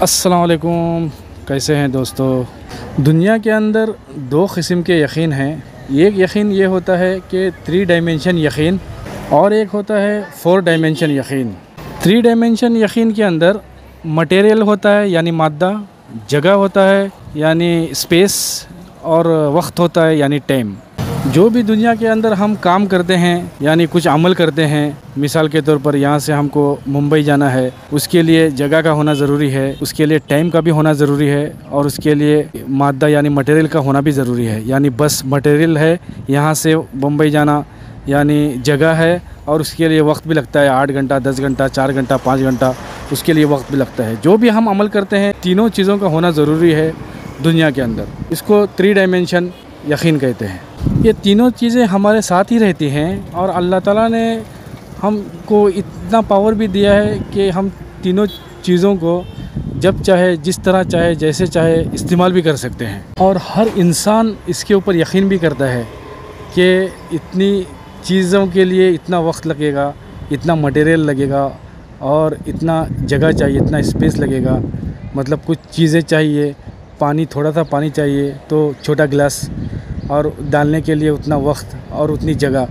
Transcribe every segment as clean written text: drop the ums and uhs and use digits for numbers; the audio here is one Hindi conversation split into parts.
अस्सलाम वालेकुम। कैसे हैं दोस्तों। दुनिया के अंदर दो किस्म के यकीन हैं। एक यकीन ये होता है कि 3 डायमेंशन यकीन और एक होता है 4 डायमेंशन यकीन। 3 डायमेंशन यकीन के अंदर मटेरियल होता है यानी मादा, जगह होता है यानी स्पेस और वक्त होता है यानी टाइम। जो भी दुनिया के अंदर हम काम करते हैं यानी कुछ अमल करते हैं, मिसाल के तौर पर यहाँ से हमको मुंबई जाना है, उसके लिए जगह का होना ज़रूरी है, उसके लिए टाइम का भी होना ज़रूरी है और उसके लिए मादा यानी मटेरियल का होना भी ज़रूरी है। यानी बस मटेरियल है, यहाँ से मुंबई जाना यानी जगह है और उसके लिए वक्त भी लगता है 8 घंटा, 10 घंटा, 4 घंटा, 5 घंटा, उसके लिए वक्त भी लगता है। जो भी हम अमल करते हैं तीनों चीज़ों का होना ज़रूरी है दुनिया के अंदर। इसको 3 डायमेंशन यकीन कहते हैं। ये तीनों चीज़ें हमारे साथ ही रहती हैं और अल्लाह ताला ने हमको इतना पावर भी दिया है कि हम तीनों चीज़ों को जब चाहे, जिस तरह चाहे, जैसे चाहे इस्तेमाल भी कर सकते हैं। और हर इंसान इसके ऊपर यकीन भी करता है कि इतनी चीज़ों के लिए इतना वक्त लगेगा, इतना मटेरियल लगेगा और इतना जगह चाहिए, इतना स्पेस लगेगा। मतलब कुछ चीज़ें चाहिए, पानी, थोड़ा सा पानी चाहिए तो छोटा गिलास और डालने के लिए उतना वक्त और उतनी जगह।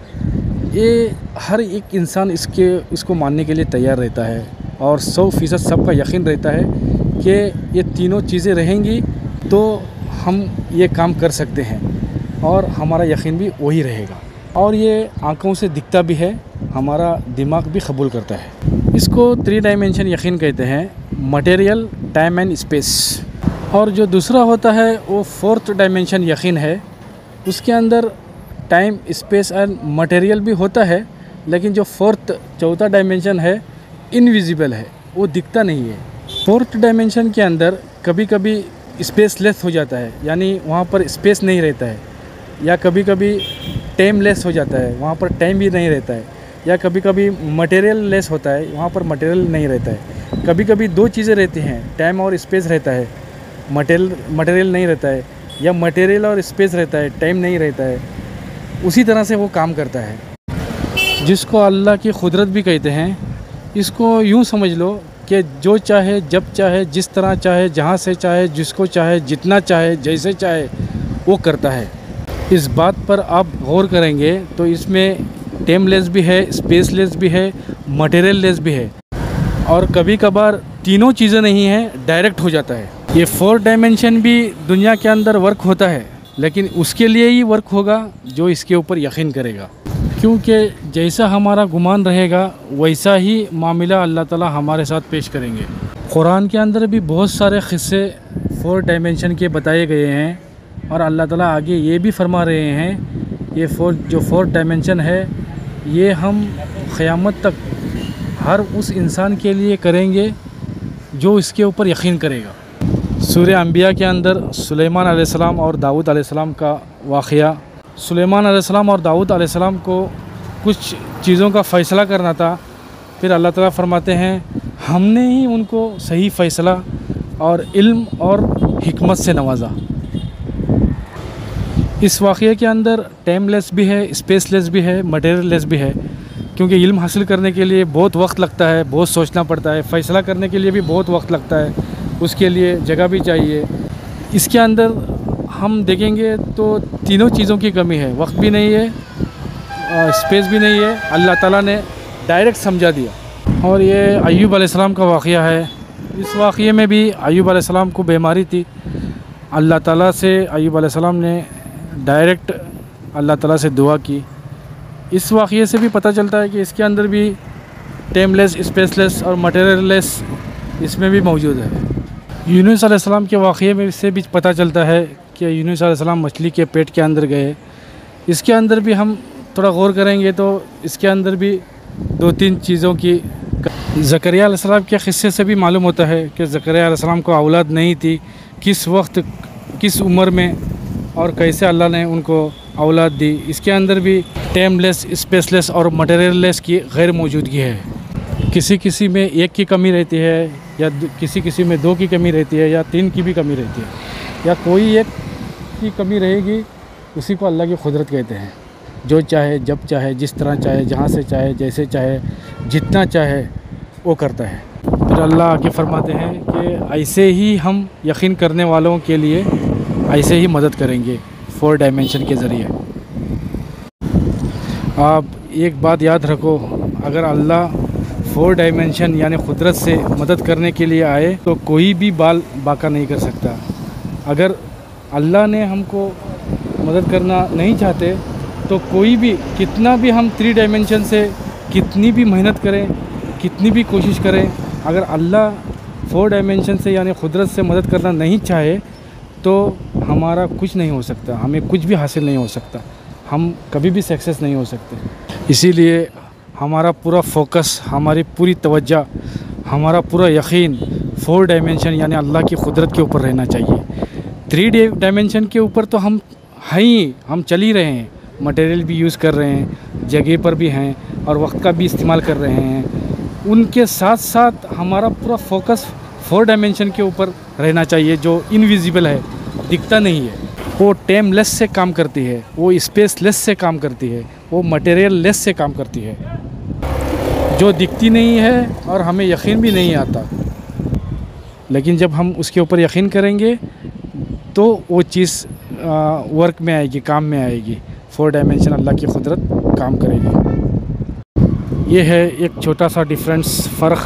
ये हर एक इंसान इसको मानने के लिए तैयार रहता है और 100% सबका यकीन रहता है कि ये तीनों चीज़ें रहेंगी तो हम ये काम कर सकते हैं और हमारा यकीन भी वही रहेगा। और ये आँखों से दिखता भी है, हमारा दिमाग भी कबूल करता है। इसको 3 डायमेंशन यकीन कहते हैं, मटेरियल, टाइम एंड स्पेस। और जो दूसरा होता है वो 4th डायमेंशन यकीन है। उसके अंदर टाइम, स्पेस एंड मटेरियल भी होता है, लेकिन जो 4th डायमेंशन है इनविजिबल है, वो दिखता नहीं है। 4th डायमेंशन के अंदर कभी कभी स्पेस लेस हो जाता है, यानी वहाँ पर स्पेस नहीं रहता है, या कभी कभी टाइम लेस हो जाता है, वहाँ पर टाइम भी नहीं रहता है, या कभी कभी मटेरियल लेस होता है, वहाँ पर मटेरियल नहीं रहता है। कभी कभी 2 चीज़ें रहती हैं, टाइम और स्पेस रहता है, मटेरियल नहीं रहता है, या मटेरियल और स्पेस रहता है, टाइम नहीं रहता है। उसी तरह से वो काम करता है, जिसको अल्लाह की कुदरत भी कहते हैं। इसको यूँ समझ लो कि जो चाहे, जब चाहे, जिस तरह चाहे, जहाँ से चाहे, जिसको चाहे, जितना चाहे, जैसे चाहे वो करता है। इस बात पर आप गौर करेंगे तो इसमें टाइमलेस भी है, स्पेसलेस भी है, मटेरियल लेस भी है और कभी कभार तीनों चीज़ें नहीं हैं, डायरेक्ट हो जाता है। ये 4 डायमेंशन भी दुनिया के अंदर वर्क होता है, लेकिन उसके लिए ही वर्क होगा जो इसके ऊपर यकीन करेगा। क्योंकि जैसा हमारा गुमान रहेगा वैसा ही मामला अल्लाह ताला हमारे साथ पेश करेंगे। कुरान के अंदर भी बहुत सारे क़िस्से 4 डायमेंशन के बताए गए हैं और अल्लाह ताला आगे ये भी फरमा रहे हैं ये 4 डायमेंशन है ये हम क़यामत तक हर उस इंसान के लिए करेंगे जो इसके ऊपर यकीन करेगा। सूरह अंबिया के अंदर सुलेमान अलैहिस्सलाम और दाऊद अलैहिस्सलाम का वाक़या। सुलेमान अलैहिस्सलाम और दाऊद अलैहिस्सलाम को कुछ चीज़ों का फ़ैसला करना था। फिर अल्लाह ताला फरमाते हैं हमने ही उनको सही फ़ैसला और इल्म और हिकमत से नवाजा। इस वाक़ये के अंदर टाइमलेस भी है, स्पेसलेस भी है, मटेरियल लेस भी है। क्योंकि इल्म हासिल करने के लिए बहुत वक्त लगता है, बहुत सोचना पड़ता है, फ़ैसला करने के लिए भी बहुत वक्त लगता है, उसके लिए जगह भी चाहिए। इसके अंदर हम देखेंगे तो तीनों चीज़ों की कमी है, वक्त भी नहीं है, स्पेस भी नहीं है। अल्लाह ताला ने डायरेक्ट समझा दिया। और ये अय्यूब अलैहिस्सलाम का वाक़या है। इस वाक़ये में भी अय्यूब अलैहिस्सलाम को बीमारी थी। अल्लाह ताला से अय्यूब अलैहिस्सलाम ने डायरेक्ट अल्लाह ताला से दुआ की। इस वाक़ये से भी पता चलता है कि इसके अंदर भी टाइमलेस, स्पेसलेस और मटेरियल लेस इसमें भी मौजूद है। यूनुस अलैहिस्सलाम के वाक़ये में से भी पता चलता है कि यूनुस अलैहिस्सलाम मछली के पेट के अंदर गए। इसके अंदर भी हम थोड़ा गौर करेंगे तो इसके अंदर भी 2-3 चीज़ों की। ज़करिया अलैहिस्सलाम के क़िस्से से भी मालूम होता है कि ज़करिया अलैहिस्सलाम को औलाद नहीं थी, किस वक्त, किस उम्र में और कैसे अल्लाह ने उनको औलाद दी। इसके अंदर भी टाइमलेस, स्पेसलेस और मटेरियल लेस की गैर मौजूदगी है। किसी में 1 की कमी रहती है, या किसी में 2 की कमी रहती है, या 3 की भी कमी रहती है, या कोई एक की कमी रहेगी। उसी को अल्लाह की कुदरत कहते हैं। जो चाहे, जब चाहे, जिस तरह चाहे, जहाँ से चाहे, जैसे चाहे, जितना चाहे वो करता है। फिर अल्लाह आगे फरमाते हैं कि ऐसे ही हम यकीन करने वालों के लिए ऐसे ही मदद करेंगे 4 डायमेंशन के ज़रिए। आप एक बात याद रखो, अगर अल्लाह 4 डायमेंशन यानी कुदरत से मदद करने के लिए आए तो कोई भी बाल बाका नहीं कर सकता। अगर अल्लाह ने हमको मदद करना नहीं चाहते तो कोई भी, कितना भी हम 3 डायमेंशन से कितनी भी मेहनत करें, कितनी भी कोशिश करें, अगर अल्लाह 4 डायमेंशन से यानी कुदरत से मदद करना नहीं चाहे तो हमारा कुछ नहीं हो सकता, हमें कुछ भी हासिल नहीं हो सकता, हम कभी भी सक्सेस नहीं हो सकते। इसीलिए हमारा पूरा फोकस, हमारी पूरी तवज्जो, हमारा पूरा यकीन 4 डायमेंशन यानी अल्लाह की कुदरत के ऊपर रहना चाहिए। 3 डायमेंशन के ऊपर तो हम हैं ही, हम चल ही रहे हैं, मटेरियल भी यूज़ कर रहे हैं, जगह पर भी हैं और वक्त का भी इस्तेमाल कर रहे हैं। उनके साथ साथ हमारा पूरा फोकस 4 डायमेंशन के ऊपर रहना चाहिए, जो इनविजिबल है, दिखता नहीं है। वो टाइमलेस से काम करती है, वो स्पेसलेस से काम करती है, वो मटेरियल लेस से काम करती है, जो दिखती नहीं है और हमें यकीन भी नहीं आता। लेकिन जब हम उसके ऊपर यकीन करेंगे तो वो चीज़ वर्क में आएगी, काम में आएगी। 4 डायमेंशन अल्लाह की कुदरत काम करेगी। ये है एक छोटा सा डिफरेंस, फ़र्क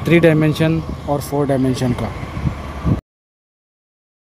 3 डायमेंशन और 4 डायमेंशन का।